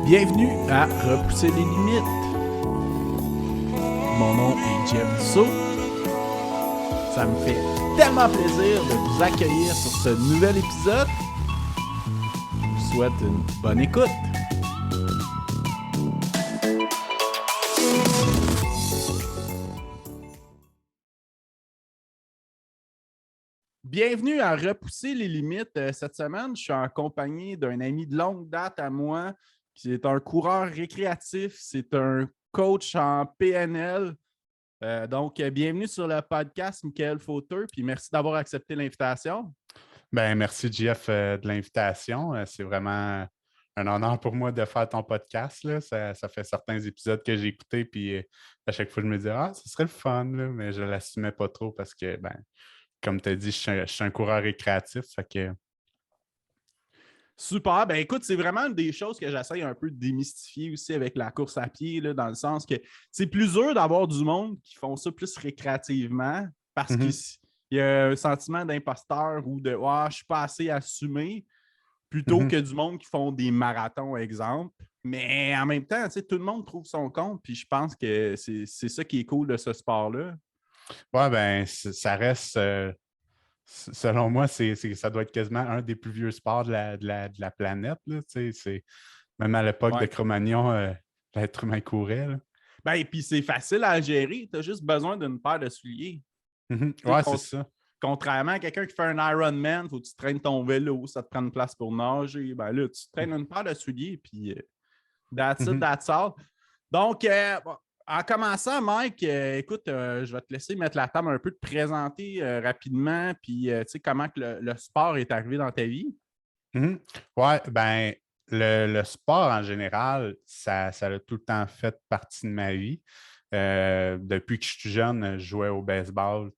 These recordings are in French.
Bienvenue à Repousser les limites. Mon nom est Jeff Dussault. Ça me fait tellement plaisir de vous accueillir sur ce nouvel épisode. Je vous souhaite une bonne écoute. Bienvenue à Repousser les limites. Cette semaine, je suis en compagnie d'un ami de longue date à moi qui est un coureur récréatif. C'est un coach en PNL. Donc, bienvenue sur le podcast, Michael Fauteur. Puis merci d'avoir accepté l'invitation. Ben, merci, Jeff, de l'invitation. C'est vraiment un honneur pour moi de faire ton podcast. Là. Ça fait certains épisodes que j'ai écoutés, puis à chaque fois, je me dis ce serait le fun, là, mais je ne l'assumais pas trop parce que, comme tu as dit, je suis un coureur récréatif. Fait que... Super. Ben écoute, c'est vraiment une des choses que j'essaie un peu de démystifier aussi avec la course à pied, là, dans le sens que c'est plus dur d'avoir du monde qui font ça plus récréativement parce qu'il y a un sentiment d'imposteur ou de je ne suis pas assez assumé, plutôt que du monde qui font des marathons, exemple. Mais en même temps, tout le monde trouve son compte, puis je pense que c'est ça qui est cool de ce sport-là. Ouais, ben, ça reste, selon moi, ça doit être quasiment un des plus vieux sports de la planète. Là, même à l'époque de Cro-Magnon, l'être humain courait. Là. Ben, et puis c'est facile à gérer, tu as juste besoin d'une paire de souliers. Ouais, c'est ça. Contrairement à quelqu'un qui fait un Ironman, il faut que tu traînes ton vélo, ça te prend une place pour nager. Ben là, tu traînes une paire de souliers, puis that's it, that's all. Donc, en commençant, Mike, écoute, je vais te laisser mettre la table un peu, te présenter rapidement, puis tu sais comment que le sport est arrivé dans ta vie. Ouais, ben, le sport en général, ça a tout le temps fait partie de ma vie. Depuis que je suis jeune, je jouais au baseball.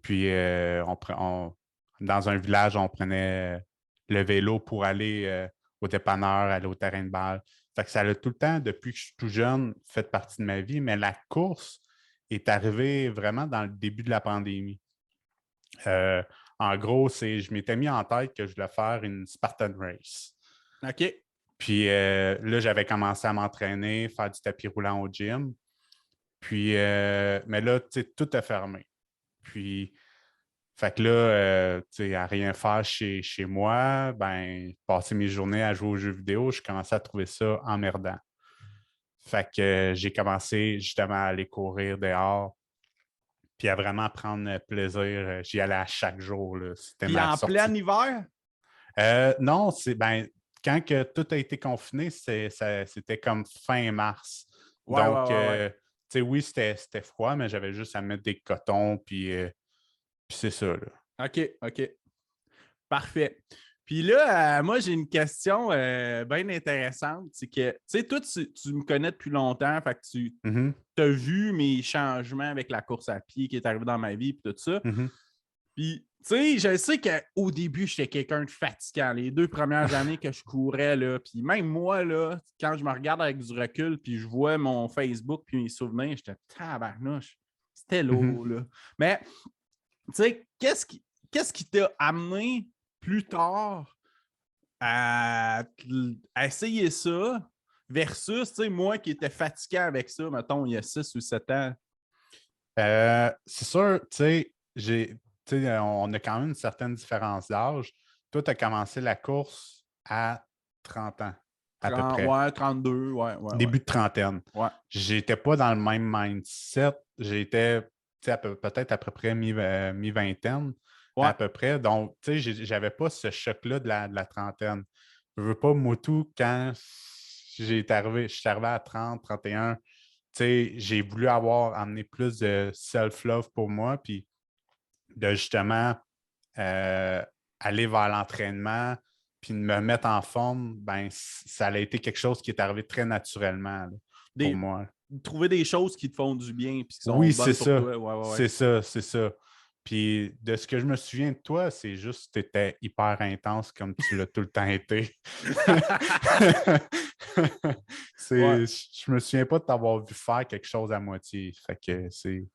Puis, dans un village, on prenait le vélo pour aller au dépanneur, aller au terrain de balle. Fait que ça a tout le temps, depuis que je suis tout jeune, fait partie de ma vie. Mais la course est arrivée vraiment dans le début de la pandémie. En gros, je m'étais mis en tête que je voulais faire une Spartan Race. OK. Puis là, j'avais commencé à m'entraîner, faire du tapis roulant au gym. Puis, mais là, tout a fermé. Puis, fait que là, à rien faire chez moi, passer mes journées à jouer aux jeux vidéo, je commençais à trouver ça emmerdant. Fait que j'ai commencé justement à aller courir dehors, puis à vraiment prendre plaisir. J'y allais à chaque jour. C'était Puis ma en sortie. plein hiver? Non, quand que tout a été confiné, c'était comme fin mars. Ouais, Donc, ouais. oui, c'était froid, mais j'avais juste à mettre des cotons, puis c'est ça. Là. OK. Parfait. Puis là, moi, j'ai une question bien intéressante. C'est que, tu sais, toi, tu me connais depuis longtemps, fait que tu as vu mes changements avec la course à pied qui est arrivé dans ma vie et tout ça. Puis, tu sais, je sais qu'au début, j'étais quelqu'un de fatigant. Les 2 premières années que je courais, là, puis même moi, là, quand je me regarde avec du recul, puis je vois mon Facebook puis mes souvenirs, j'étais tabarnouche. C'était lourd, là. Mais, tu sais, qu'est-ce qui t'a amené plus tard à essayer ça versus, tu sais, moi qui étais fatigué avec ça, mettons, il y a 6 ou 7 ans? C'est sûr, tu sais, on a quand même une certaine différence d'âge. Toi, tu as commencé la course à 30 ans, à peu près. Ouais, 32, ouais. Début de trentaine. Ouais. J'étais pas dans le même mindset. J'étais peut-être à peu près mi-vingtaine, Ouais. à peu près. Donc, tu sais, j'avais pas ce choc-là de la trentaine. Je veux pas, moi, tout, quand je suis arrivé à 30, 31, tu sais, j'ai voulu amener plus de self-love pour moi, puis de justement aller vers l'entraînement, puis de me mettre en forme, ça a été quelque chose qui est arrivé très naturellement là, pour moi. Trouver des choses qui te font du bien et qui sont Oui, c'est bonnes pour ça. toi. Ouais. C'est ça. Puis de ce que je me souviens de toi, c'est juste que tu étais hyper intense comme tu l'as tout le temps été. Ouais. Je me souviens pas de t'avoir vu faire quelque chose à moitié. Fait que c'est.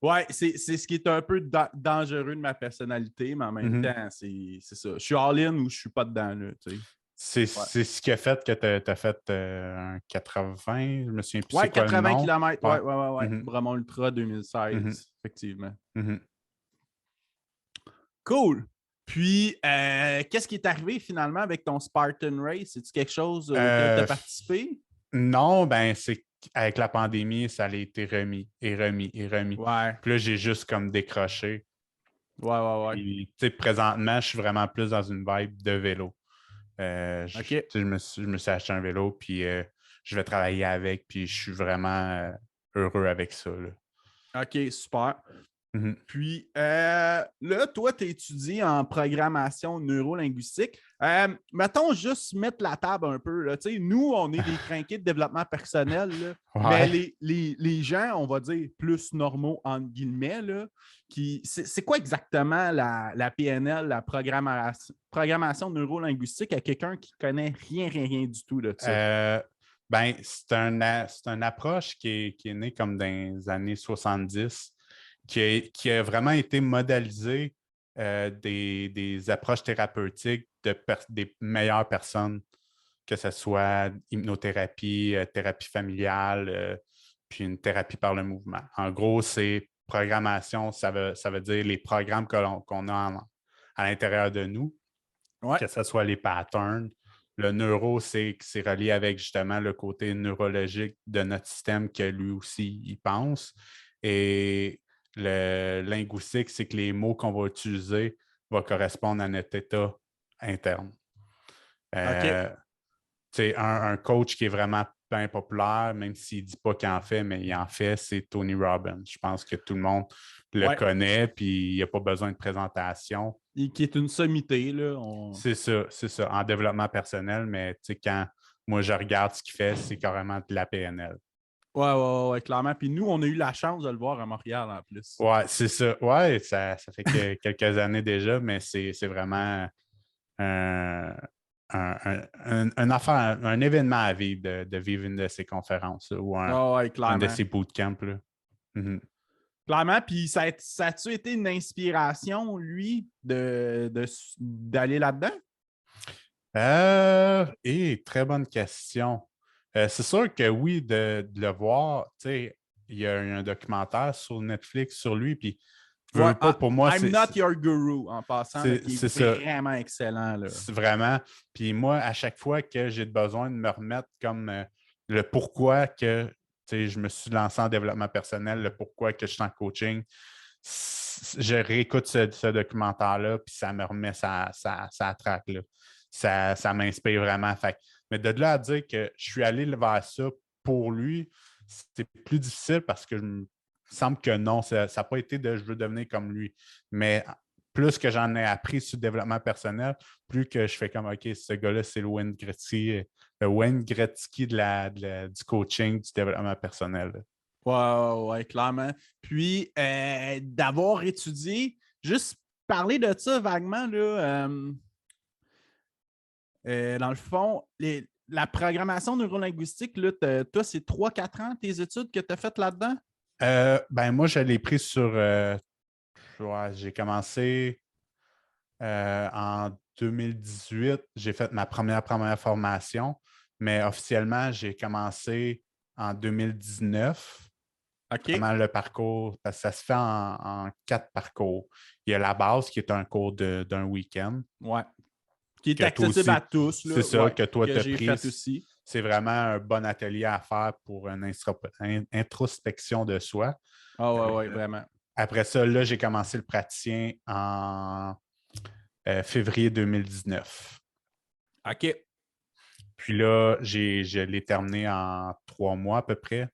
Ouais, c'est ce qui est un peu dangereux de ma personnalité, mais en même temps, c'est ça. Je suis all-in ou je suis pas dedans, là, tu sais. C'est Ouais, ce qui a fait que tu as fait un 80, je me souviens plus c'est ouais quoi le 80 nom. km. Ouais. Ouais, ouais, ouais, ouais. Mhm, Bromont Ultra mhm, 2016, effectivement. mhm. Cool. Puis, qu'est-ce qui est arrivé finalement avec ton Spartan Race? C'est-tu quelque chose auquel tu as Euh, participé? non, ben c'est avec la pandémie, ça a été remis et remis et remis. Ouais, Puis là, j'ai juste comme décroché. ouais, ouais, ouais. Puis, tu sais, présentement, je suis vraiment plus dans une vibe de vélo. Tu OK. sais, je me suis acheté un vélo, puis je vais travailler avec, puis je suis vraiment heureux avec ça, là. OK, super. Mhm. Puis là, toi, tu étudies en programmation neurolinguistique. Mettons juste mettre la table un peu. Là. Nous, on est des crinqués de développement personnel, là, mais Ouais. les gens, on va dire plus normaux, entre guillemets, là, c'est quoi exactement la PNL, la programmation neurolinguistique à quelqu'un qui connaît rien, rien, rien du tout de ça? Euh, ben, c'est une approche qui est née comme dans les années 70, qui a vraiment été modélisée des approches thérapeutiques des meilleures personnes, que ce soit hypnothérapie, thérapie familiale, puis une thérapie par le mouvement. En gros, c'est programmation, ça veut dire les programmes qu'on a à l'intérieur de nous, Ouais. que ce soit les patterns. Le neuro, c'est relié avec justement le côté neurologique de notre système que lui aussi, il pense. Et le linguistique, c'est que les mots qu'on va utiliser vont correspondre à notre état interne. OK. Euh, un coach qui est vraiment bien populaire, même s'il ne dit pas qu'il en fait, mais il en fait, c'est Tony Robbins. Je pense que tout le monde le Ouais. connaît, puis il n'y a pas besoin de présentation. Qui est une sommité, là. C'est ça, en développement personnel, mais quand moi je regarde ce qu'il fait, c'est carrément de la PNL. Ouais, ouais, ouais, ouais, clairement. Puis nous, on a eu la chance de le voir à Montréal en plus. Ouais, c'est ça. Ouais, ça fait quelques années déjà, mais c'est vraiment un, un affaire, un événement à vivre, de vivre une de ces conférences là, ou Ouais, ouais, un de clairement. ces bootcamps. Là. Mhm. Clairement, puis ça a-tu été une inspiration, lui, d'aller là-dedans? Très bonne question. C'est sûr que oui, de le voir, tu sais, il y a eu un documentaire sur Netflix sur lui, puis Ouais, veux pas, pour moi, I'm not your guru, en passant, là, qui c'est est ça. vraiment excellent. Là. C'est vraiment. Puis moi, à chaque fois que j'ai besoin de me remettre comme le pourquoi que je me suis lancé en développement personnel, le pourquoi que je suis en coaching, je réécoute ce documentaire-là, puis ça me remet ça traque. Là. Ça m'inspire vraiment. Fait, mais de là à dire que je suis allé vers ça pour lui, c'est plus difficile parce que il me semble que non, ça n'a pas été de je veux devenir comme lui. Mais plus que j'en ai appris sur le développement personnel, plus que je fais comme OK, ce gars-là, c'est le Wayne Gretzky du coaching, du développement personnel. Là. Ouais, ouais, ouais, clairement. Puis, d'avoir étudié, juste parler de ça vaguement, là, dans le fond, la programmation neurolinguistique, là, toi, c'est 3-4 ans tes études que tu as faites là-dedans? Ben moi, je l'ai pris sur. Ouais, j'ai commencé en 2018. J'ai fait ma première formation, mais officiellement, j'ai commencé en 2019. OK. Vraiment le parcours, parce que ça se fait en 4 parcours. Il y a la base qui est un cours d'un week-end, Ouais. Qui est que toi accessible à aussi, tous, c'est là. ça, Ouais. que toi Que tu as j'ai pris. fait aussi. C'est vraiment un bon atelier à faire pour une introspection de soi. Ah ouais, ouais, Euh, vraiment. Après ça, là, j'ai commencé le praticien en février 2019. OK. Puis là, je l'ai terminé en 3 mois à peu près.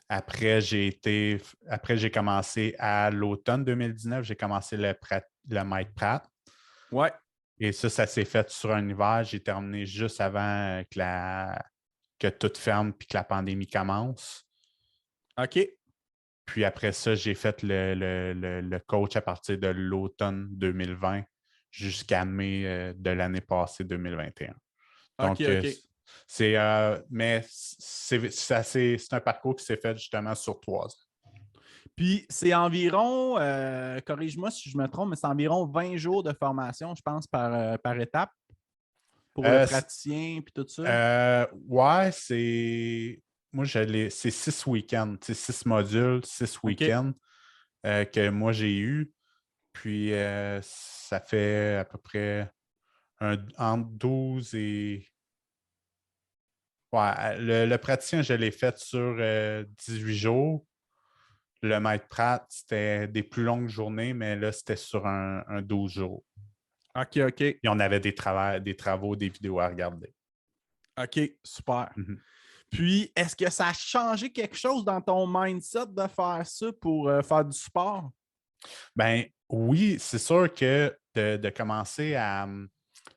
Après, j'ai commencé à l'automne 2019, j'ai commencé le Mike Pratt. Ouais. Et ça s'est fait sur un hiver. J'ai terminé juste avant que tout ferme et que la pandémie commence. OK. Puis après ça, j'ai fait le coach à partir de l'automne 2020 jusqu'à mai de l'année passée 2021. OK, Donc, OK. mais c'est un parcours qui s'est fait justement sur 3 ans. Puis c'est environ, corrige-moi si je me trompe, mais c'est environ 20 jours de formation, je pense, par étape. pour le praticien et tout ça? Ouais, c'est. Moi, c'est 6 week-ends, 6 modules, 6 week-ends que moi j'ai eu. Puis ça fait à peu près entre 12 et. Ouais, le praticien, je l'ai fait sur 18 jours. Le maître Pratt, c'était des plus longues journées, mais là, c'était sur un 12 jours. OK. Et on avait des travaux, des vidéos à regarder. OK, super. Mm-hmm. Puis, est-ce que ça a changé quelque chose dans ton mindset de faire ça pour faire du sport? Ben oui, c'est sûr que de commencer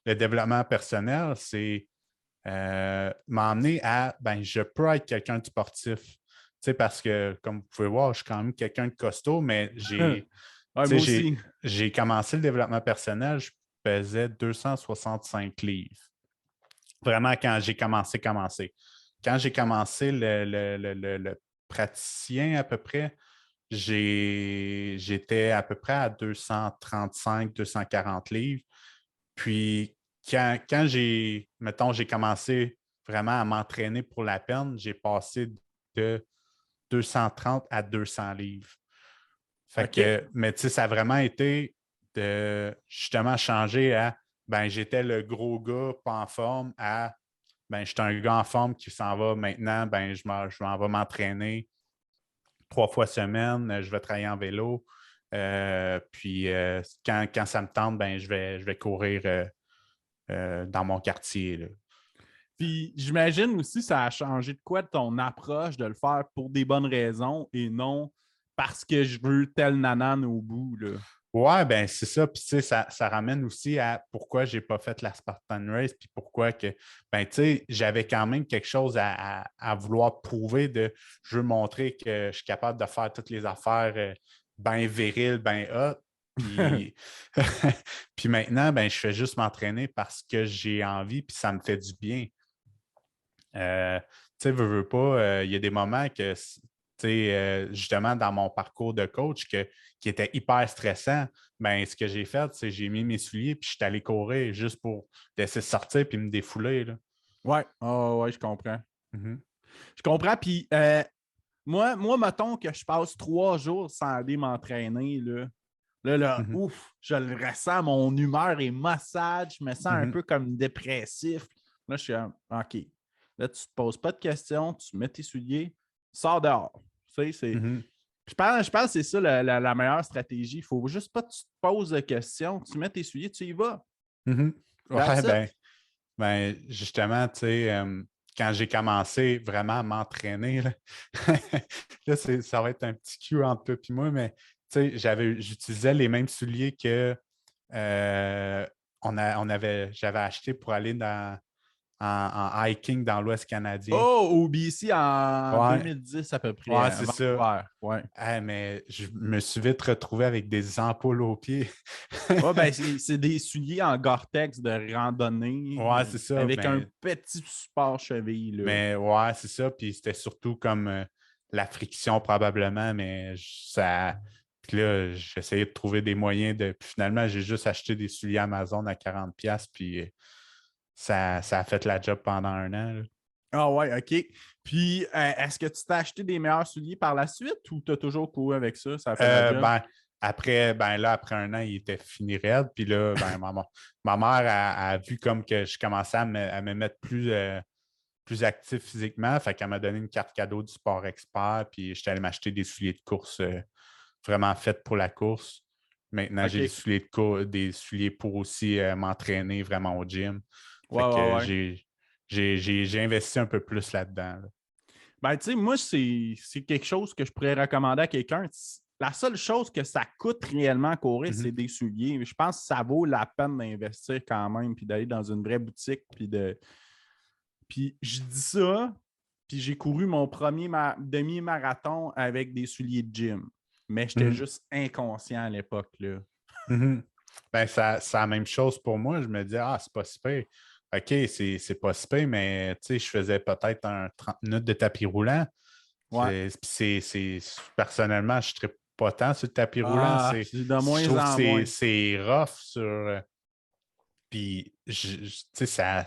le développement personnel, c'est m'emmener à je peux être quelqu'un de sportif. Parce que, comme vous pouvez voir, je suis quand même quelqu'un de costaud, mais Ouais, moi aussi. j'ai commencé le développement personnel, je pesais 265 livres. Vraiment, quand j'ai commencé. Quand j'ai commencé le praticien à peu près, j'étais à peu près à 235, 240 livres. Puis, quand j'ai commencé vraiment à m'entraîner pour la peine, j'ai passé de 230 à 200 livres. Fait que, mais tu sais, ça a vraiment été de justement changer à, j'étais le gros gars pas en forme à, j'étais un gars en forme qui s'en va maintenant, je m'en vais m'entraîner 3 fois semaine, je vais travailler en vélo. Puis quand ça me tente, je vais courir dans mon quartier. Là. Puis j'imagine aussi que ça a changé de quoi de ton approche de le faire pour des bonnes raisons et non parce que je veux tel nanane au bout. Là. Ouais, c'est ça. Puis, tu sais, ça ramène aussi à pourquoi je n'ai pas fait la Spartan Race, puis pourquoi que, tu sais, j'avais quand même quelque chose à vouloir prouver de, je veux montrer que je suis capable de faire toutes les affaires bien viriles, bien hot. Puis, puis maintenant, je fais juste m'entraîner parce que j'ai envie, puis ça me fait du bien. Tu sais, veux pas, il y a des moments que, justement, dans mon parcours de coach qui était hyper stressant, ce que j'ai fait, c'est que j'ai mis mes souliers puis je suis allé courir juste pour laisser sortir puis me défouler. Là. Ouais, ouais, je comprends. Mm-hmm. Je comprends. Puis moi, mettons que je passe 3 jours sans aller m'entraîner. Mm-hmm. Ouf, je le ressens, mon humeur est maussade, je me sens un Mm-hmm. peu comme dépressif. Là, je suis OK. Là, tu ne te poses pas de questions, tu mets tes souliers, sors dehors. Tu sais, Mm-hmm. je pense que c'est ça la meilleure stratégie. Il ne faut juste pas que tu te poses de questions. Tu mets tes souliers, tu y vas. Mm-hmm. That's it. Ouais, justement, tu sais, quand j'ai commencé vraiment à m'entraîner, là, là, ça va être un petit cul entre toi et moi, mais tu sais, j'utilisais les mêmes souliers que j'avais acheté pour aller en hiking dans l'Ouest canadien. Oh, au BC en Ouais, 2010 à peu près, ouais, à c'est ça. Vancouver. Ouais. Mais je me suis vite retrouvé avec des ampoules aux pieds. Ouais, ben, c'est des souliers en Gore-Tex de randonnée Ouais, c'est ça. avec un petit support cheville. Là. Mais ouais, c'est ça. Puis c'était surtout comme la friction probablement, mais ça. Puis là, j'essayais de trouver des moyens de. Puis finalement, j'ai juste acheté des souliers Amazon à 40$, puis ça a fait la job pendant un an. Là. Ah ouais, OK. Puis, est-ce que tu t'es acheté des meilleurs souliers par la suite ou tu as toujours couru avec ça? Ça a fait la job? Après un an, il était fini raide. Puis là, ma mère a vu comme que je commençais à me mettre plus actif physiquement. Fait qu'elle m'a donné une carte cadeau du Sport Expert. Puis j'étais allé m'acheter des souliers de course vraiment faits pour la course. Maintenant, j'ai OK. des souliers pour aussi m'entraîner vraiment au gym. Fait que Ouais. j'ai investi un peu plus là-dedans. Là. Ben, tu sais, moi, c'est quelque chose que je pourrais recommander à quelqu'un. La seule chose que ça coûte réellement à courir, c'est des souliers. Je pense que ça vaut la peine d'investir quand même, puis d'aller dans une vraie boutique, Puis je dis ça, puis j'ai couru mon premier demi-marathon avec des souliers de gym. Mais j'étais juste inconscient à l'époque, là. Mm-hmm. C'est la même chose pour moi. Je me dis, c'est pas si pire. OK, c'est pas si pire, mais je faisais peut-être un 30 minutes de tapis roulant. Ouais. Personnellement, je ne pas tant sur le tapis roulant. Ah, c'est de Je moins trouve en moins. que c'est rough sur. Puis, tu sais, ça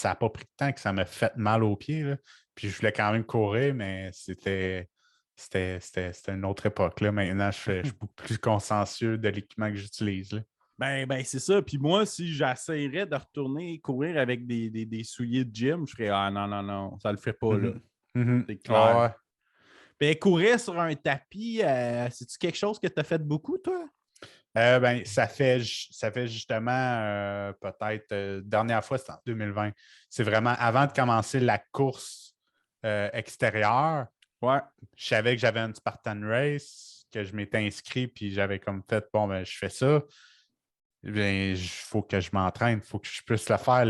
a pas pris de temps que ça m'a fait mal aux pieds, là. Puis, je voulais quand même courir, mais c'était une autre époque, là. Maintenant, je suis beaucoup plus consciencieux de l'équipement que j'utilise, là. Ben, c'est ça. Puis moi, si j'essayerais de retourner courir avec des souliers de gym, je ferais ah non, non, non, ça le fait pas, là. C'est clair. Ouais. Ben, courir sur un tapis, c'est-tu quelque chose que tu as fait beaucoup, toi? Ben, ça fait justement peut-être dernière fois, c'était en 2020. C'est vraiment avant de commencer la course extérieure. Ouais. Je savais que j'avais une Spartan Race, que je m'étais inscrit, puis j'avais comme fait, bon, ben, je fais ça. Bien, il faut que je m'entraîne, il faut que je puisse le faire.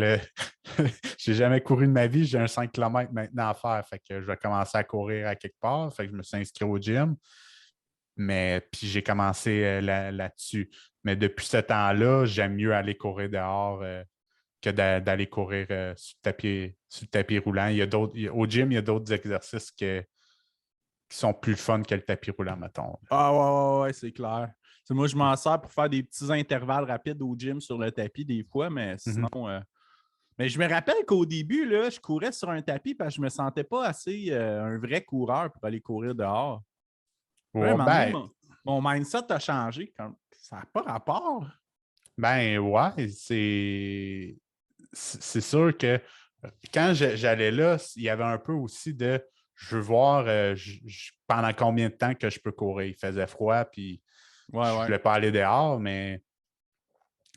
J'ai jamais couru de ma vie, j'ai un 5 km maintenant à faire. Fait que je vais commencer à courir à quelque part. Fait que je me suis inscrit au gym. Mais puis j'ai commencé là-dessus. Mais depuis ce temps-là, j'aime mieux aller courir dehors que d'aller courir sur le tapis roulant. Au gym, il y a d'autres exercices qui sont plus fun que le tapis roulant, mettons. Ah ouais, c'est clair. T'sais, moi, je m'en sers pour faire des petits intervalles rapides au gym sur le tapis des fois, mais sinon. Mais je me rappelle qu'au début, là, je courais sur un tapis parce que je me sentais pas assez un vrai coureur pour aller courir dehors. Ouais, à un Ouais, moment donné, mon mindset a changé. Ça n'a pas rapport. ben ouais, c'est sûr que quand j'allais là, il y avait un peu aussi de je veux voir pendant combien de temps que je peux courir. Il faisait froid, puis je ne Ouais. voulais pas aller dehors, mais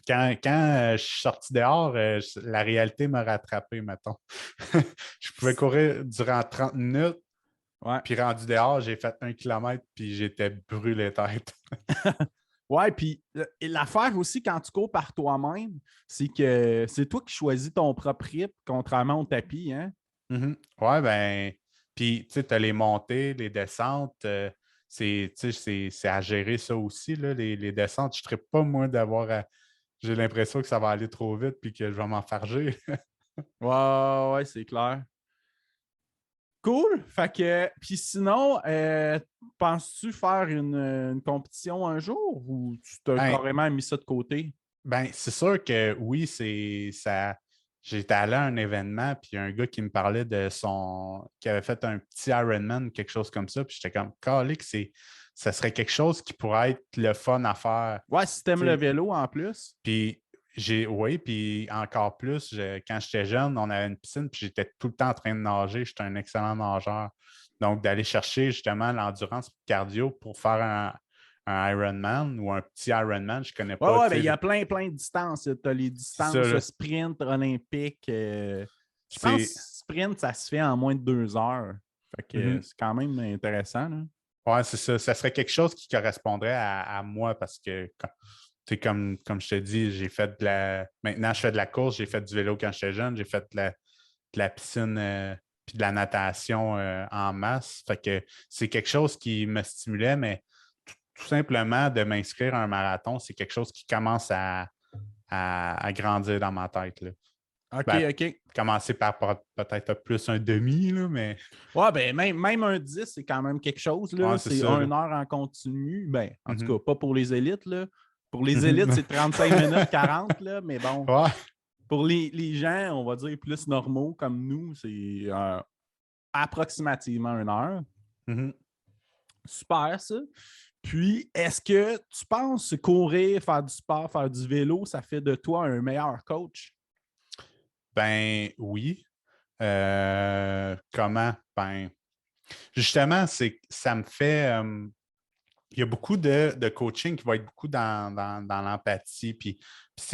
quand je suis sorti dehors, la réalité m'a rattrapé, mettons. Je pouvais courir durant 30 minutes, Ouais. puis rendu dehors, j'ai fait 1 kilomètre, puis j'étais brûlé tête. Ouais, puis l'affaire aussi quand tu cours par toi-même, c'est que c'est toi qui choisis ton propre rythme, contrairement au tapis, hein? Ouais, ben, puis tu sais, tu as les montées, les descentes, c'est à gérer ça aussi, là, les descentes. Je ne serais pas, moi, j'ai l'impression que ça va aller trop vite puis que je vais m'enfarger. Ouais, c'est clair. Cool. Fait que, puis sinon, penses-tu faire une compétition un jour ou tu t'as Ben, carrément mis ça de côté? Ben, c'est sûr que oui, c'est ça. J'étais allé à un événement, puis il y a un gars qui me parlait qui avait fait un petit Ironman, quelque chose comme ça, puis j'étais comme, calique, ça serait quelque chose qui pourrait être le fun à faire. Ouais, si t'aimes Tu le sais. vélo en plus. Puis oui, puis encore plus, quand j'étais jeune, on avait une piscine, puis j'étais tout le temps en train de nager. J'étais un excellent nageur. Donc, d'aller chercher justement l'endurance et le cardio pour faire un Ironman ou un petit Ironman, je ne connais pas. Ouais, ben il y a plein de distances. Tu as les C'est ça, distances là. sprint olympiques. Je pense que C'est sprint, ça se fait en moins de 2 heures. Fait que Mhm. c'est quand même intéressant, là. Ouais, c'est ça. Ça serait quelque chose qui correspondrait à moi parce que, comme je te dis, j'ai fait de la. Maintenant, je fais de la course, j'ai fait du vélo quand j'étais jeune, j'ai fait de la piscine puis de la natation en masse. Fait que c'est quelque chose qui me stimulait, mais tout simplement de m'inscrire à un marathon, c'est quelque chose qui commence à grandir dans ma tête, là. OK, Ben, OK. commencer par peut-être plus un demi, là, mais Ouais, ben même un 10, c'est quand même quelque chose, là. ouais, c'est C'est ça, là. 1 heure en continu. Ben, en tout Mhm. cas, pas pour les élites, là. Pour les élites, Mhm. c'est 35 minutes 40, là. Mais bon, Ouais. pour les gens, on va dire plus normaux comme nous, c'est approximativement 1 heure. Mhm. Super, ça. Puis, est-ce que tu penses courir, faire du sport, faire du vélo, ça fait de toi un meilleur coach? Ben oui. Comment? Ben, justement, ça me fait. Il y a beaucoup de coaching qui va être beaucoup dans l'empathie. Puis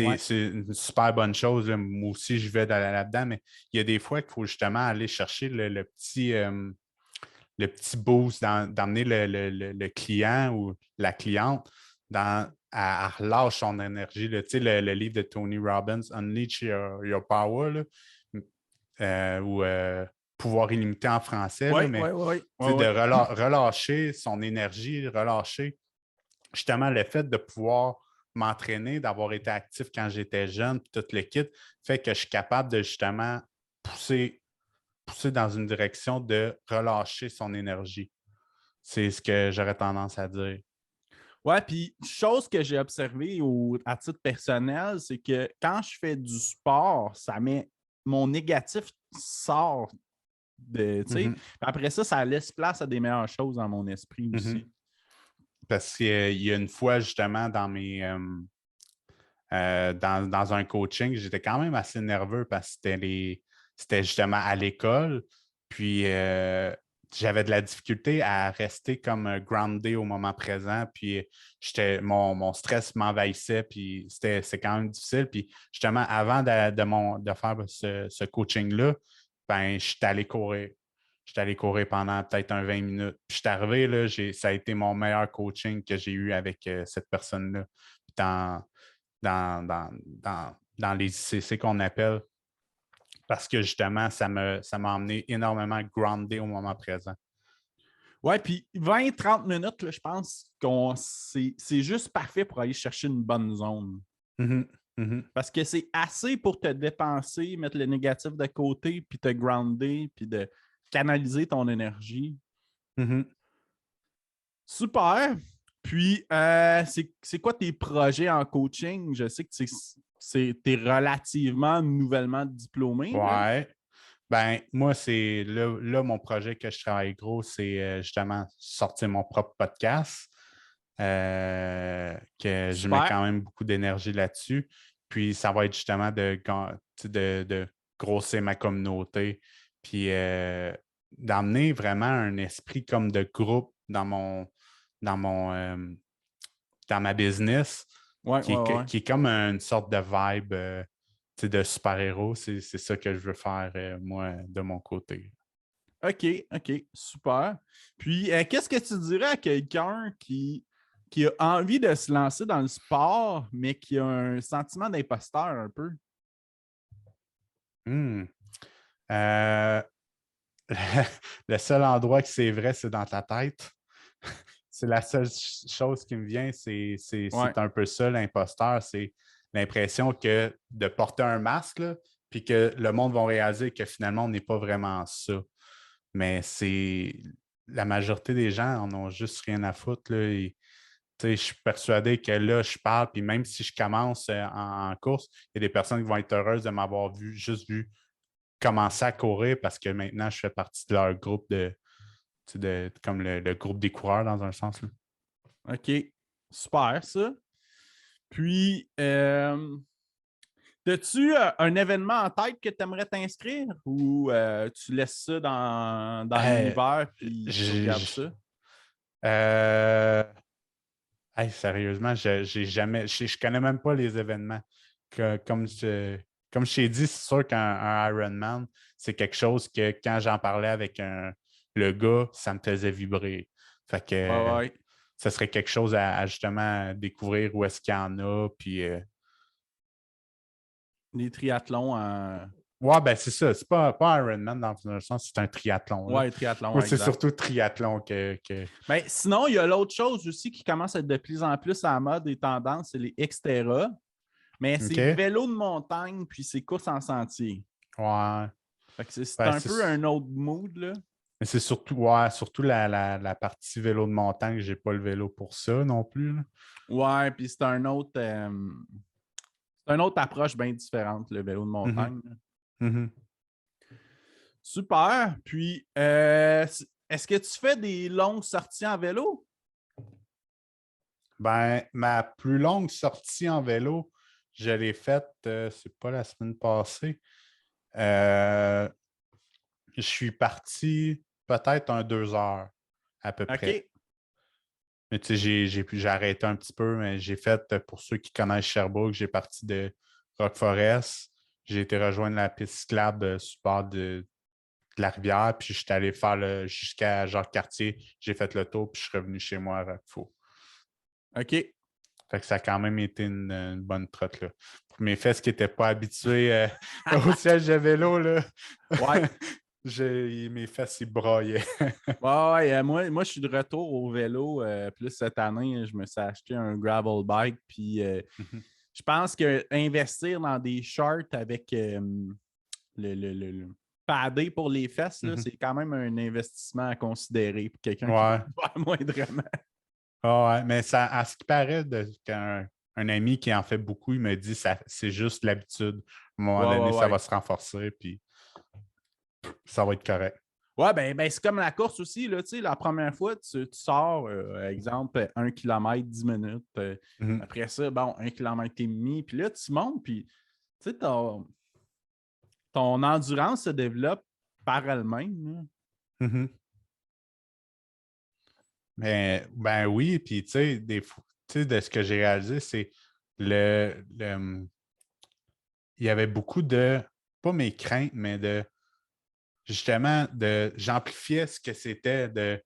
Ouais. c'est une super bonne chose, là. Moi aussi, je vais là-dedans, mais il y a des fois qu'il faut justement aller chercher le petit boost, d'emmener le client ou la cliente à relâcher son énergie, là. Tu sais, le livre de Tony Robbins, Unleash Your Power, là, ou Pouvoir illimité en français, Oui, là, oui, mais oui. tu sais, de Oui. relâcher son énergie, relâcher justement le fait de pouvoir m'entraîner, d'avoir été actif quand j'étais jeune, puis tout le kit, fait que je suis capable de justement pousser dans une direction de relâcher son énergie. C'est ce que j'aurais tendance à dire. Ouais, puis chose que j'ai observée à titre personnel, c'est que quand je fais du sport, ça met mon négatif sort de, tu sais. Mhm, Après ça, ça laisse place à des meilleures choses dans mon esprit mhm. aussi. Parce qu'il y a une fois, justement, dans un coaching, j'étais quand même assez nerveux parce que c'était justement à l'école. Puis j'avais de la difficulté à rester comme groundé au moment présent. Puis mon stress m'envahissait. Puis c'est quand même difficile. Puis justement, avant de faire ce coaching-là, ben, je suis allé courir. J'étais allé courir pendant peut-être 20 minutes. Puis je suis arrivé, là, ça a été mon meilleur coaching que j'ai eu avec cette personne-là. Puis dans les ICC qu'on appelle, parce que justement, ça m'a emmené énormément groundé au moment présent. Ouais, puis 20-30 minutes, là, je pense c'est juste parfait pour aller chercher une bonne zone. Mm-hmm. Mm-hmm. Parce que c'est assez pour te dépenser, mettre le négatif de côté, puis te grounder, puis de canaliser ton énergie. Mm-hmm. Super. Puis, c'est quoi tes projets en coaching? Je sais que tu es relativement nouvellement diplômé. Là. Ouais. Ben, moi, c'est là, mon projet que je travaille gros, c'est justement sortir mon propre podcast. Que je mets Super. quand même beaucoup d'énergie là-dessus. Puis ça va être justement de grossir ma communauté. Puis d'amener vraiment un esprit comme de groupe dans mon dans ma business Ouais, ouais, ouais. qui est comme une sorte de vibe de super-héros. C'est ça que je veux faire, moi, de mon côté. OK, OK, super. Puis, qu'est-ce que tu dirais à quelqu'un qui a envie de se lancer dans le sport, mais qui a un sentiment d'imposteur un peu? Hmm. Euh, le seul endroit que c'est vrai, c'est dans ta tête. C'est la seule chose qui me vient, c'est Ouais. un peu ça, l'imposteur. C'est l'impression que de porter un masque, là, puis que le monde va réaliser que finalement, on n'est pas vraiment ça. Mais c'est la majorité des gens en ont juste rien à foutre. Là, et, je suis persuadé que là, je parle, puis même si je commence en course, il y a des personnes qui vont être heureuses de m'avoir juste vu commencer à courir parce que maintenant, je fais partie de leur groupe comme le groupe des coureurs dans un sens. Là. OK, super, ça. Puis, as-tu un événement en tête que tu aimerais t'inscrire ou tu laisses ça dans Euh, l'univers puis tu regardes j'ai- ça? euh, sérieusement, je connais même pas les événements. Comme je t'ai dit, c'est sûr qu'un Ironman, c'est quelque chose que quand j'en parlais avec le gars, ça me faisait vibrer. Fait Ouais, que ouais. ça serait quelque chose à justement découvrir où est-ce qu'il y en a. Puis, Des triathlons en. ouais, ben c'est ça. C'est pas Ironman dans le sens, c'est un triathlon. Là. Ouais, triathlon, Moi, ouais, c'est exact. surtout triathlon que... Mais sinon, il y a l'autre chose aussi qui commence à être de plus en plus à la mode et tendance, c'est les Xterra. Mais c'est OK? vélo de montagne puis c'est course en sentier. Ouais. Fait que c'est Ben, un peu un autre mood, là. mais c'est surtout, ouais, surtout la partie vélo de montagne. J'ai pas le vélo pour ça non plus. Là. Ouais, puis c'est une autre approche bien différente, le vélo de Mhm, montagne. Là. mhm. Super. Puis, est-ce que tu fais des longues sorties en vélo? Ben, ma plus longue sortie en vélo, je l'ai faite, c'est pas la semaine passée. Je suis parti peut-être 2 heures à peu près. OK. Mais tu sais, j'ai arrêté un petit peu, mais j'ai fait, pour ceux qui connaissent Sherbrooke, j'ai parti de Rock Forest. J'ai été rejoindre la piste cyclable sur le bord de la rivière, puis je suis allé faire jusqu'à Jacques-Cartier. J'ai fait le tour, puis je suis revenu chez moi à Roquefort. OK. Fait que ça a quand même été une bonne trotte. Là. Pour mes fesses qui n'étaient pas habituées au siège de vélo, là, Ouais. mes fesses, ils braillaient. Ouais, ouais, moi, je suis de retour au vélo. Plus cette année, je me suis acheté un gravel bike. Puis je pense que investir dans des shorts avec le padé pour les fesses, là, Mhm. c'est quand même un investissement à considérer pour quelqu'un qui Ouais. veut faire moindrement. Ah ouais, mais ça, à ce qui paraît, qu'un un ami qui en fait beaucoup, il me dit que c'est juste l'habitude. À un moment Ouais, donné, ouais, ça va ouais. se renforcer, puis ça va être correct. Ouais, ben c'est comme la course aussi, là, tu sais, la première fois, tu sors, exemple, 1 km, 10 minutes. Mhm, Après ça, bon, 1 km et demi. Puis là, tu montes, puis tu sais, ton endurance se développe par elle-même, là. mhm. Mais ben oui, puis tu sais, tu sais, de ce que j'ai réalisé, c'est le il y avait beaucoup de, pas mes craintes, mais de justement, j'amplifiais ce que c'était de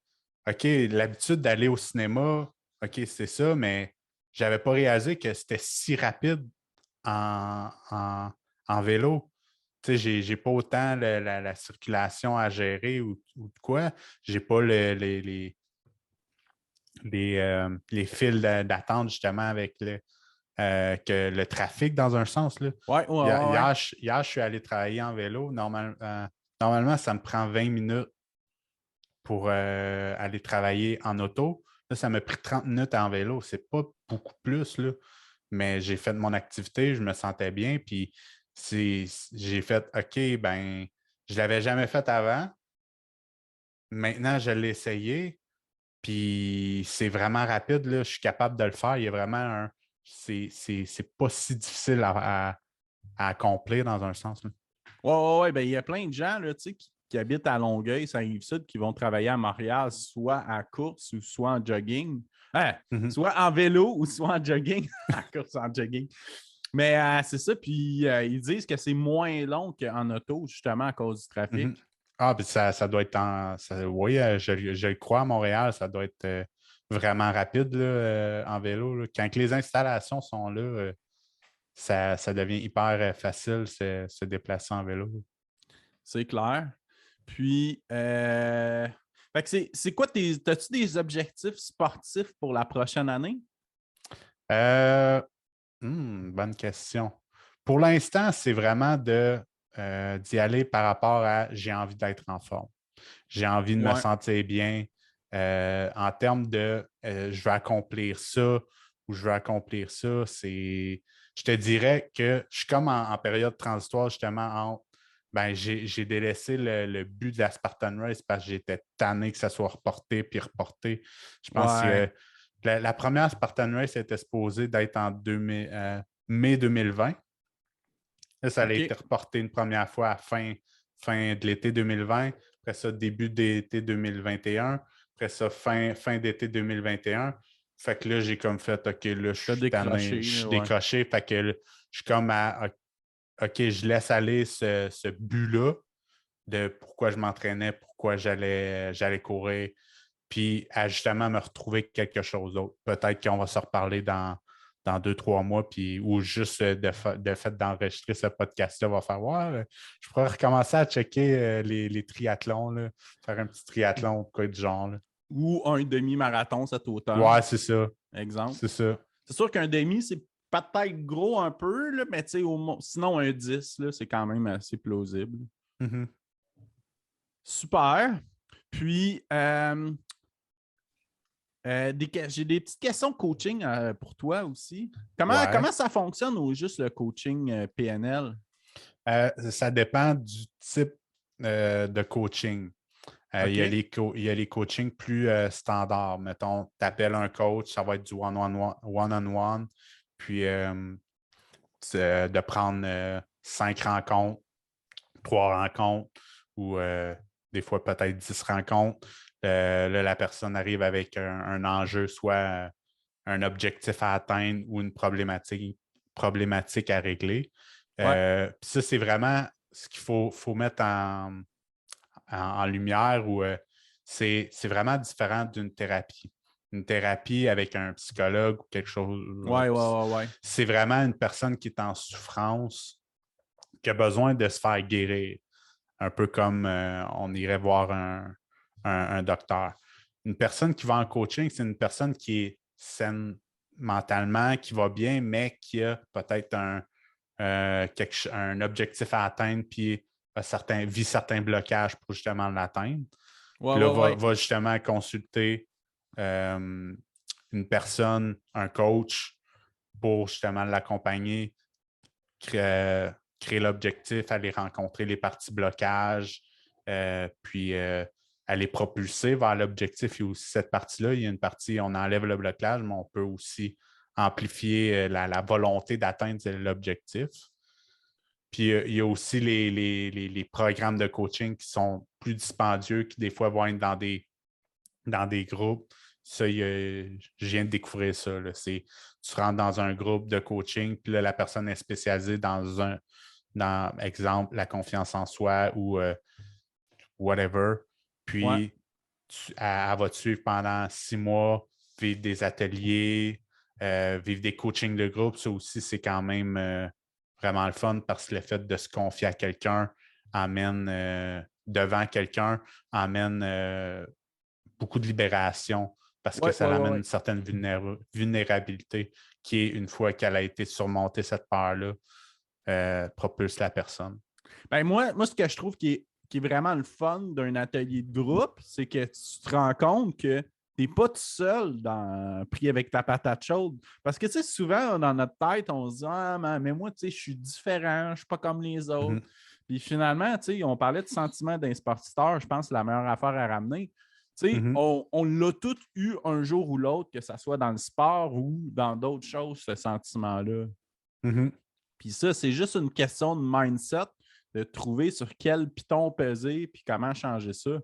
OK, l'habitude d'aller au cinéma, OK, c'est ça, mais j'avais pas réalisé que c'était si rapide en vélo. Tu sais, j'ai pas autant la circulation à gérer ou de quoi. J'ai pas les files d'attente justement avec que le trafic dans un sens. Là. Ouais, ouais, Hier, ouais, ouais. hier, je suis allé travailler en vélo. Normalement, ça me prend 20 minutes pour aller travailler en auto. Là, ça m'a pris 30 minutes en vélo. C'est pas beaucoup plus, là. Mais j'ai fait mon activité, je me sentais bien. Puis j'ai fait OK, ben, je l'avais jamais fait avant. Maintenant, je l'ai essayé. Puis c'est vraiment rapide, là. Je suis capable de le faire. Il y a vraiment un. C'est pas si difficile à accomplir dans un sens, là. Ouais, ouais, ouais. Ben, il y a plein de gens, là, tu sais, qui habitent à Longueuil, ça arrive sud, qui vont travailler à Montréal, soit à course ou soit en jogging. Hein, Mhm, soit en vélo ou soit en jogging. À course, en jogging. Mais c'est ça, puis ils disent que c'est moins long qu'en auto, justement, à cause du mhm. trafic. Ah, puis ça doit être oui, je le crois à Montréal, ça doit être vraiment rapide là, en vélo, là. Quand que les installations sont là, ça devient hyper facile se déplacer en vélo. C'est clair. Puis, fait que c'est quoi t'as-tu des objectifs sportifs pour la prochaine année? Euh, bonne question. Pour l'instant, c'est vraiment d'y aller par rapport à j'ai envie d'être en forme. J'ai envie de me Ouais. sentir bien en termes de je veux accomplir ça ou je veux accomplir ça. Je te dirais que je suis comme en période transitoire justement entre ben, j'ai délaissé le but de la Spartan Race parce que j'étais tanné que ça soit reporté puis reporté. Je pense Ouais. que la première Spartan Race était supposée d'être en mai 2020. Là, ça a été OK. reporté une première fois à fin de l'été 2020. Après ça, début d'été 2021. Après ça, fin d'été 2021. Fait que là, j'ai comme fait, OK, là, je T'as suis tanné, décroché, je là, suis ouais. décroché. Fait que là, je suis comme à, OK, je laisse aller ce but-là de pourquoi je m'entraînais, pourquoi j'allais courir, puis à justement me retrouver quelque chose d'autre. Peut-être qu'on va se reparler dans 2, 3 mois, puis ou juste de fait d'enregistrer ce podcast-là va faire ouais, je pourrais recommencer à checker les triathlons, là, faire un petit triathlon ou quoi du genre. Là. Ou un demi-marathon cet automne, Ouais, c'est ça. exemple. C'est ça. C'est sûr qu'un demi, c'est peut-être gros un peu, là, mais tu sais, sinon un 10, là, c'est quand même assez plausible. Mhm. Super. Puis, j'ai des petites questions de coaching pour toi aussi. Ouais. Comment ça fonctionne ou juste le coaching PNL? Ça dépend du type de coaching. OK? Il y a les coachings plus standards. Mettons, tu appelles un coach, ça va être du one-on-one, puis de prendre 5 rencontres, 3 rencontres ou des fois peut-être 10 rencontres. Là, la personne arrive avec un enjeu, soit un objectif à atteindre ou une problématique à régler. Ouais. Puis ça, c'est vraiment ce qu'il faut mettre en lumière où c'est vraiment différent d'une thérapie. Une thérapie avec un psychologue ou quelque chose. Ouais, ouais, ouais, ouais. C'est vraiment une personne qui est en souffrance, qui a besoin de se faire guérir. Un peu comme on irait voir un docteur. Une personne qui va en coaching, c'est une personne qui est saine mentalement, qui va bien, mais qui a peut-être un objectif à atteindre, puis vit certains blocages pour justement l'atteindre. Ouais, Puis là, ouais, ouais. va justement consulter euh, une personne, un coach, pour justement l'accompagner, créer l'objectif, aller rencontrer les parties blocages, puis aller propulser vers l'objectif. Il y a aussi cette partie-là. Il y a une partie, on enlève le blocage, mais on peut aussi amplifier la volonté d'atteindre l'objectif. Puis il y a aussi les programmes de coaching qui sont plus dispendieux, qui des fois vont être dans des groupes. Ça, je viens de découvrir ça. Là. Tu rentres dans un groupe de coaching, puis là, la personne est spécialisée dans exemple, la confiance en soi ou whatever. Puis, elle va te suivre pendant 6 mois, vivre des ateliers, vivre des coachings de groupe. Ça aussi, c'est quand même vraiment le fun parce que le fait de se confier à quelqu'un amène devant quelqu'un, amène beaucoup de libération parce que ça amène une certaine vulnérabilité qui est, une fois qu'elle a été surmontée, cette peur-là, propulse la personne. Ben moi, ce que je trouve qui est vraiment le fun d'un atelier de groupe, c'est que tu te rends compte que tu n'es pas tout seul pris avec ta patate chaude. Parce que, tu sais, souvent, dans notre tête, on se dit « Ah, mais moi, tu sais, je suis différent, je ne suis pas comme les autres. Puis finalement, tu sais, on parlait de sentiment d'imposteur, je pense que c'est la meilleure affaire à ramener. Tu sais, on l'a tous eu un jour ou l'autre, que ce soit dans le sport ou dans d'autres choses, ce sentiment-là. Puis ça, c'est juste une question de mindset, de trouver sur quel piton peser puis comment changer ça.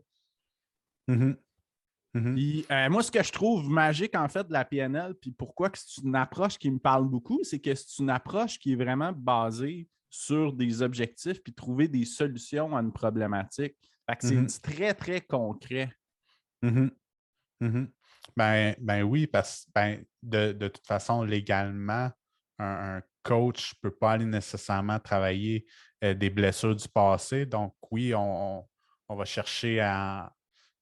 Puis moi, ce que je trouve magique, en fait, de la PNL, puis pourquoi que c'est une approche qui me parle beaucoup, c'est que c'est une approche qui est vraiment basée sur des objectifs puis trouver des solutions à une problématique. Fait que c'est du très, très concret. Ben oui, parce que de toute façon, légalement, un coach ne peut pas aller nécessairement travailler des blessures du passé. Donc, oui, on va chercher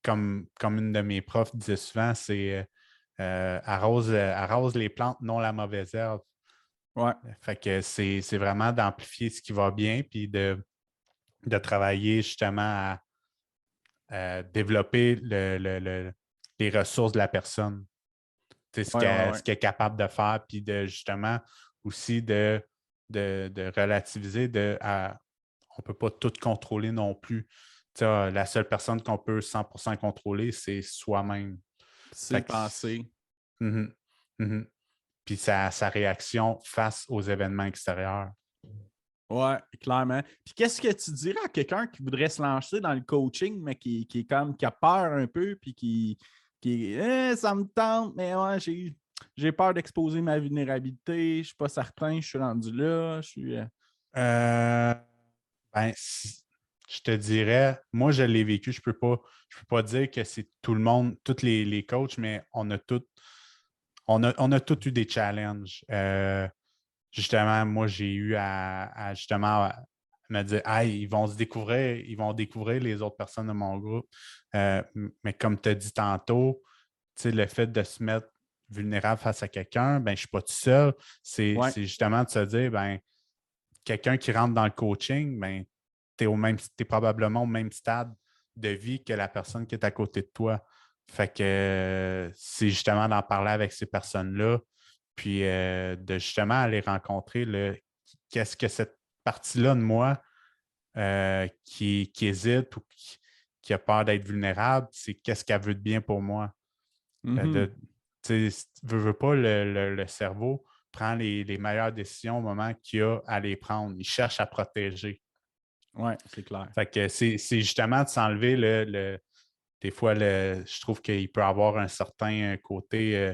comme une de mes profs disait souvent, c'est arrose les plantes, non la mauvaise herbe. Ouais. Fait que c'est vraiment d'amplifier ce qui va bien, puis de travailler justement à développer les ressources de la personne. Ce qu'elle est capable de faire, puis de justement aussi de relativiser, on ne peut pas tout contrôler non plus. La seule personne qu'on peut 100% contrôler, c'est soi-même. C'est pensé. Puis sa réaction face aux événements extérieurs. Oui, clairement. Puis qu'est-ce que tu dirais à quelqu'un qui voudrait se lancer dans le coaching, mais qui a peur un peu, puis qui ça me tente, mais ouais, j'ai peur d'exposer ma vulnérabilité, je ne suis pas certain, je suis rendu là, je suis. Je te dirais, moi, je l'ai vécu, je peux pas dire que c'est tout le monde, tous les coachs, mais on a tous eu des challenges. Justement, moi, j'ai eu à justement me dire hey, ils vont découvrir les autres personnes de mon groupe. Mais comme tu as dit tantôt, le fait de se mettre vulnérable face à quelqu'un, ben, je ne suis pas tout seul. C'est justement de se dire ben, quelqu'un qui rentre dans le coaching, ben, tu es probablement au même stade de vie que la personne qui est à côté de toi. Fait que c'est justement d'en parler avec ces personnes-là, puis de justement aller rencontrer qu'est-ce que cette partie-là de moi qui hésite ou qui a peur d'être vulnérable, c'est qu'est-ce qu'elle veut de bien pour moi. Veux pas, le cerveau prend les meilleures décisions au moment qu'il a à les prendre. Il cherche à protéger. Oui, c'est clair. Fait que c'est justement de s'enlever des fois, je trouve qu'il peut y avoir un certain côté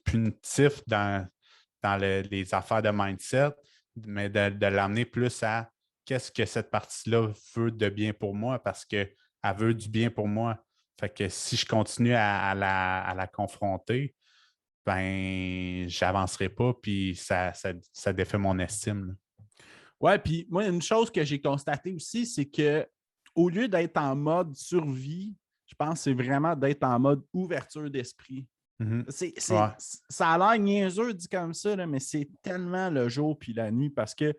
punitif dans les affaires de mindset, mais de l'amener plus à qu'est-ce que cette partie-là veut de bien pour moi parce qu'elle veut du bien pour moi. Fait que si je continue à la confronter, ben j'avancerai pas, puis ça défait mon estime. Oui, puis moi, une chose que j'ai constatée aussi, c'est que au lieu d'être en mode survie, je pense que c'est vraiment d'être en mode ouverture d'esprit. Ça a l'air niaiseux dit comme ça, là, mais c'est tellement le jour puis la nuit parce que,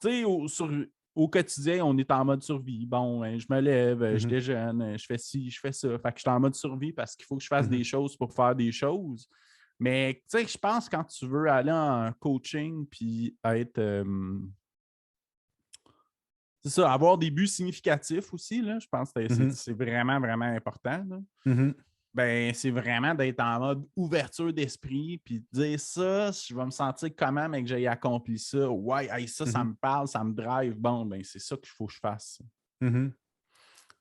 tu sais, au quotidien, on est en mode survie. Bon, je me lève, je déjeune, je fais ci, je fais ça. Fait que je suis en mode survie parce qu'il faut que je fasse des choses pour faire des choses. Mais tu sais, je pense que quand tu veux aller en coaching puis être. C'est ça, avoir des buts significatifs aussi, là, je pense que c'est vraiment, vraiment important. Là. Ben, c'est vraiment d'être en mode ouverture d'esprit, puis de dire ça, je vais me sentir comment, mais que j'ai accompli ça. Ouais, hey, ça me parle, ça me drive. Bon, ben, c'est ça qu'il faut que je fasse.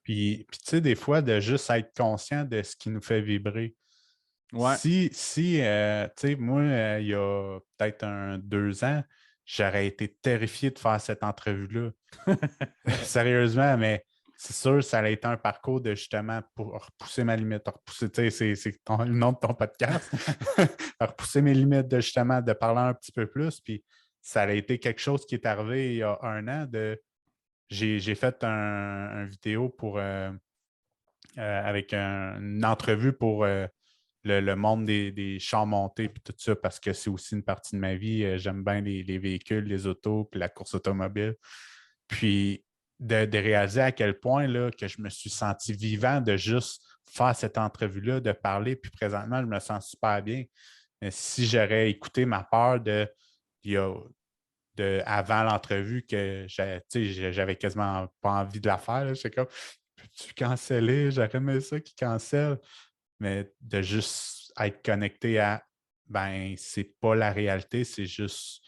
Puis tu sais, des fois, de juste être conscient de ce qui nous fait vibrer. Ouais. Si tu sais, moi, il y a peut-être 2 ans, j'aurais été terrifié de faire cette entrevue-là. Sérieusement, mais c'est sûr, ça a été un parcours de justement pour repousser ma limite. Repousser, tu sais, c'est le nom de ton podcast. Repousser mes limites de justement de parler un petit peu plus. Puis ça a été quelque chose qui est arrivé il y a 1 an. J'ai fait un vidéo pour avec une entrevue pour le monde des chars montés et tout ça, parce que c'est aussi une partie de ma vie. J'aime bien les véhicules, les autos, puis la course automobile. Puis de réaliser à quel point là, que je me suis senti vivant de juste faire cette entrevue-là, de parler, puis présentement, je me sens super bien. Si j'aurais écouté ma peur avant l'entrevue, que j'avais quasiment pas envie de la faire, j'étais comme, peux-tu canceller? J'aurais aimé ça qui cancelle. Mais de juste être connecté à, ben, c'est pas la réalité, c'est juste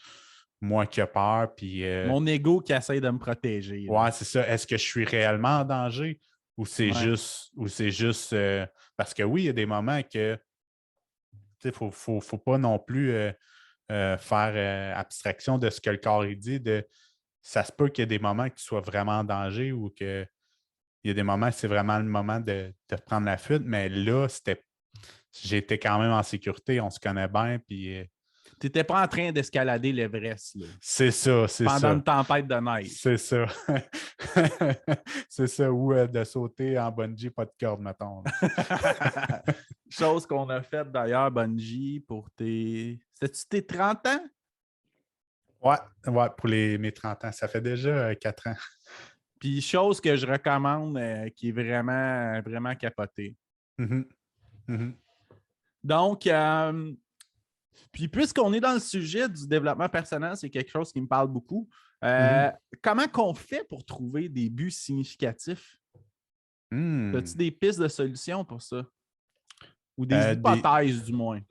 moi qui ai peur. Puis, Mon ego qui essaie de me protéger. Là. ouais, c'est ça. Est-ce que je suis réellement en danger ou c'est Ouais. juste parce que oui, il y a des moments que il ne faut pas non plus faire abstraction de ce que le corps il dit. Ça se peut qu'il y ait des moments que tu sois vraiment en danger ou qu'il y a des moments que c'est vraiment le moment de prendre la fuite, mais là, j'étais quand même en sécurité, on se connaît bien, puis Tu n'étais pas en train d'escalader l'Everest. Là. c'est ça, c'est Pendant ça. une tempête de neige. C'est ça. C'est ça, ou de sauter en bungee, pas de corde, mettons. Chose qu'on a faite d'ailleurs, Bungie, pour tes. C'était-tu tes 30 ans? Ouais, pour mes 30 ans. Ça fait déjà 4 ans. Puis chose que je recommande qui est vraiment, vraiment capotée. Donc, puis puisqu'on est dans le sujet du développement personnel, c'est quelque chose qui me parle beaucoup. Comment qu'on fait pour trouver des buts significatifs? As-tu des pistes de solutions pour ça? Ou des hypothèses, du moins?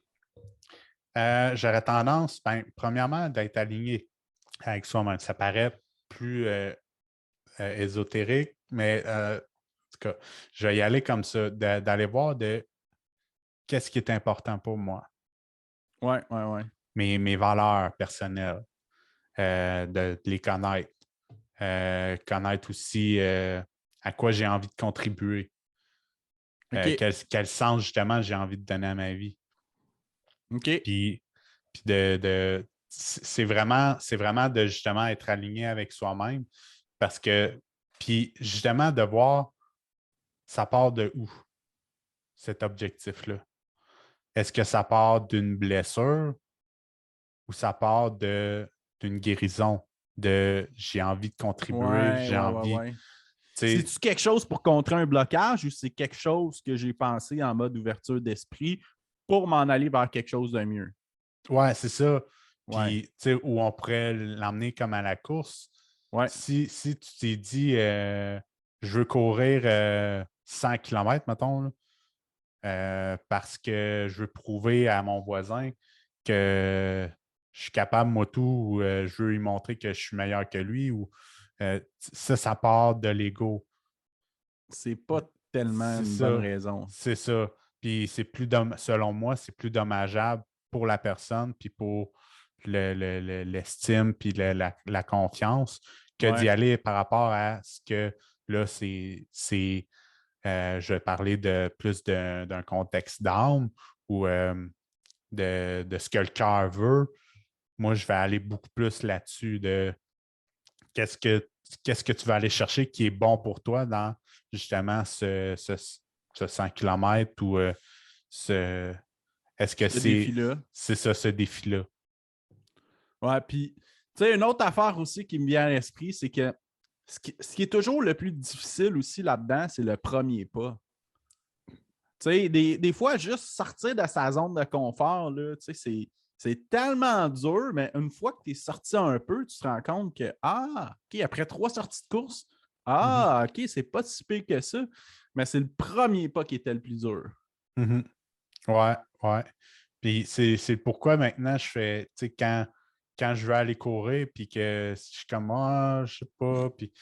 J'aurais tendance, premièrement, d'être aligné avec soi-même. Ça paraît plus ésotérique, mais en tout cas, je vais y aller comme ça, d'aller voir qu'est-ce qui est important pour moi. Ouais. Mes valeurs personnelles, de les connaître. Connaître aussi à quoi j'ai envie de contribuer. OK. Quel sens, justement, j'ai envie de donner à ma vie. OK. Puis c'est vraiment de justement être aligné avec soi-même parce que, puis justement, de voir ça part de où, cet objectif-là. Est-ce que ça part d'une blessure ou ça part d'une guérison, de j'ai envie de contribuer, j'ai envie. Ouais. C'est-tu quelque chose pour contrer un blocage ou c'est quelque chose que j'ai pensé en mode ouverture d'esprit pour m'en aller vers quelque chose de mieux? Ouais, c'est ça. Ouais. Puis, tu sais, où on pourrait l'emmener comme à la course. Ouais. Si tu t'es dit, je veux courir 100 km, mettons, là, parce que je veux prouver à mon voisin que je suis capable, moi, tout, ou je veux lui montrer que je suis meilleur que lui, ou ça part de l'ego. C'est pas tellement C'est une bonne ça. raison. C'est ça. Puis selon moi, c'est plus dommageable pour la personne, puis pour l'estime, puis la confiance, que d'y aller par rapport à ce que là, je vais parler plus d'un contexte d'âme ou de ce que le cœur veut. Moi, je vais aller beaucoup plus là-dessus de qu'est-ce que tu vas aller chercher qui est bon pour toi dans justement ce 100 km ou est-ce que Ce défi-là. c'est ça, ce défi-là? Ouais, puis, tu sais, une autre affaire aussi qui me vient à l'esprit, c'est que ce qui est toujours le plus difficile aussi là-dedans, c'est le premier pas. Tu sais, des fois, juste sortir de sa zone de confort, là, tu sais, c'est tellement dur, mais une fois que tu es sorti un peu, tu te rends compte que, OK, après 3 sorties de course, OK, c'est pas si pire que ça, mais c'est le premier pas qui était le plus dur. Mhm. Ouais, ouais. Puis c'est pourquoi maintenant je fais, tu sais, quand je veux aller courir, puis que je suis comme, je sais pas, puis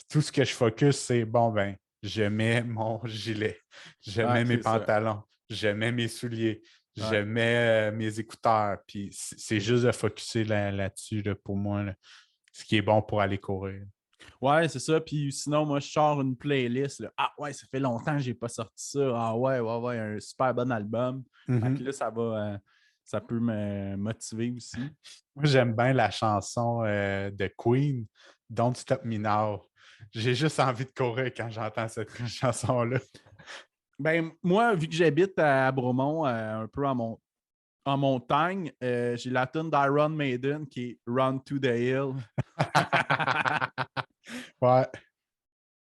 tout ce que je focus, c'est bon, ben, je mets mon gilet, je Ouais, mets mes c'est ça. pantalons, je mets mes souliers, je Ouais. mets mes écouteurs, puis c'est juste de focusser là-dessus, là, pour moi, là, ce qui est bon pour aller courir. Ouais, c'est ça. Puis sinon, moi, je sors une playlist. Là. Ah ouais, ça fait longtemps que j'ai pas sorti ça. Ah ouais, un super bon album. Fait que Mhm. là, ça peut me motiver aussi. Moi, j'aime bien la chanson de Queen, Don't Stop Me Now. J'ai juste envie de courir quand j'entends cette chanson-là. Ben, moi, vu que j'habite à Bromont, un peu en montagne, j'ai la tune d'Iron Maiden qui est Run to the Hill. Ouais.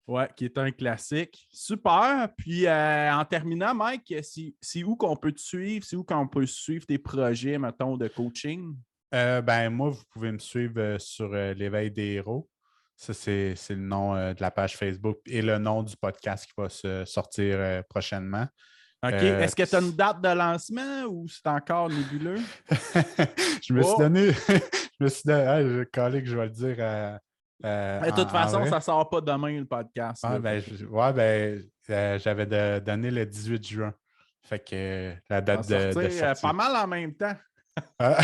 Ouais, qui est un classique. Super. Puis en terminant, Mike, c'est où qu'on peut te suivre? C'est où qu'on peut suivre tes projets, mettons, de coaching? Ben, moi, vous pouvez me suivre sur l'Éveil des héros. Ça, c'est le nom de la page Facebook et le nom du podcast qui va se sortir prochainement. OK. Est-ce que tu as une date de lancement ou c'est encore nébuleux? Je me suis Oh! donné, je me suis donné, je collé que je vais le dire De toute en façon, vrai. ça ne sort pas demain le podcast. Ah, Là, ben, j'avais donné le 18 juin. Fait que la ça va date de sortir pas sortie. mal en même temps. Ah.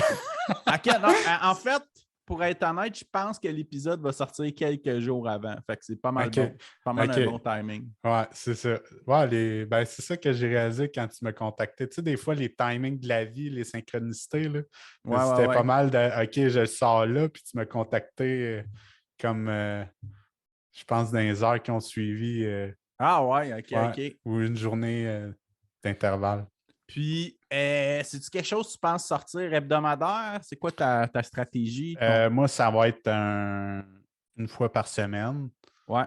OK, non, en fait, pour être honnête, je pense que l'épisode va sortir quelques jours avant. Fait que c'est pas mal OK. bon. Pas mal OK. un bon timing. Ouais, c'est ça. Ouais, ben, c'est ça que j'ai réalisé quand tu m'as contacté. Tu sais, des fois, les timings de la vie, les synchronicités, là, c'était pas Ouais. mal de OK, je le sors là, puis tu m'as contacté comme je pense dans les heures qui ont suivi. Ah ouais, Ouais, OK. ou une journée d'intervalle. Puis, c'est-tu quelque chose que tu penses sortir hebdomadaire? C'est quoi ta stratégie? Moi, ça va être une fois par semaine, Ouais.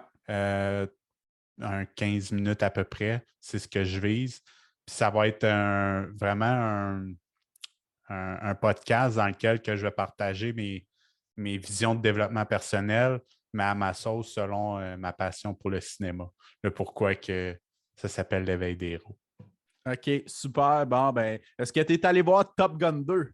un 15 minutes à peu près. C'est ce que je vise. Puis ça va être vraiment un podcast dans lequel que je vais partager mes visions de développement personnel, mais à ma sauce selon ma passion pour le cinéma. Le pourquoi que ça s'appelle l'Éveil des héros. OK, super. Bon, ben, est-ce que tu es allé voir Top Gun 2?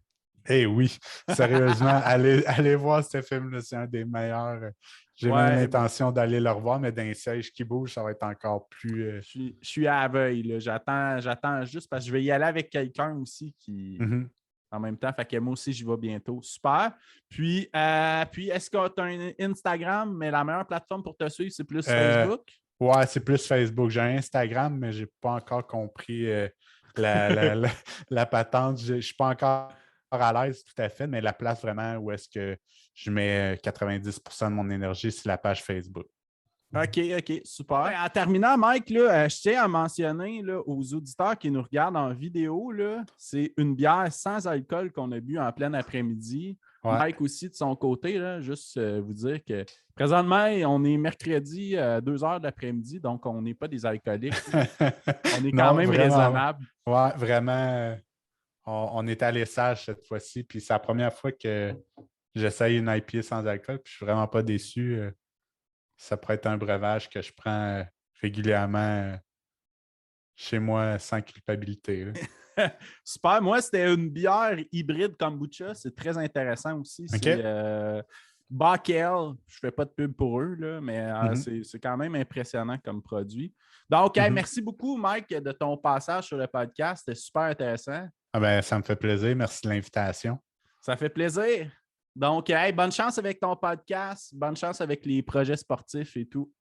Eh oui, sérieusement, allez voir ce film-là, c'est un des meilleurs. J'ai même Ouais, l'intention d'aller le revoir, mais d'un siège qui bouge, ça va être encore plus. je suis à l'aveugle. Là. J'attends juste parce que je vais y aller avec quelqu'un aussi qui, Mhm. en même temps, fait que moi aussi, j'y vais bientôt. Super. Puis est-ce que tu as un Instagram, mais la meilleure plateforme pour te suivre, c'est plus Euh, Facebook? ouais, c'est plus Facebook. J'ai un Instagram, mais je n'ai pas encore compris la, la, la, la patente. Je ne suis pas encore à l'aise tout à fait, mais la place vraiment où est-ce que je mets 90% de mon énergie, c'est la page Facebook. OK, super. En terminant, Mike, là, je tiens à mentionner là, aux auditeurs qui nous regardent en vidéo, là, c'est une bière sans alcool qu'on a bu en plein après-midi. Ouais. Mike aussi, de son côté, là, juste vous dire que présentement, on est mercredi à 2 heures de l'après-midi, donc on n'est pas des alcooliques. On est quand Non, même vraiment. raisonnable. Ouais, vraiment. On est allé sage cette fois-ci. Puis c'est la première fois que j'essaye une IPA sans alcool. Puis je suis vraiment pas déçu. Ça pourrait être un breuvage que je prends régulièrement chez moi sans culpabilité. Super. Moi, c'était une bière hybride kombucha. C'est très intéressant aussi. C'est OK? Backel. Je ne fais pas de pub pour eux, là, mais Mhm. c'est quand même impressionnant comme produit. Donc, Mhm. merci beaucoup, Mike, de ton passage sur le podcast. C'était super intéressant. Ah ben, ça me fait plaisir. Merci de l'invitation. Ça fait plaisir. Donc, bonne chance avec ton podcast. Bonne chance avec les projets sportifs et tout.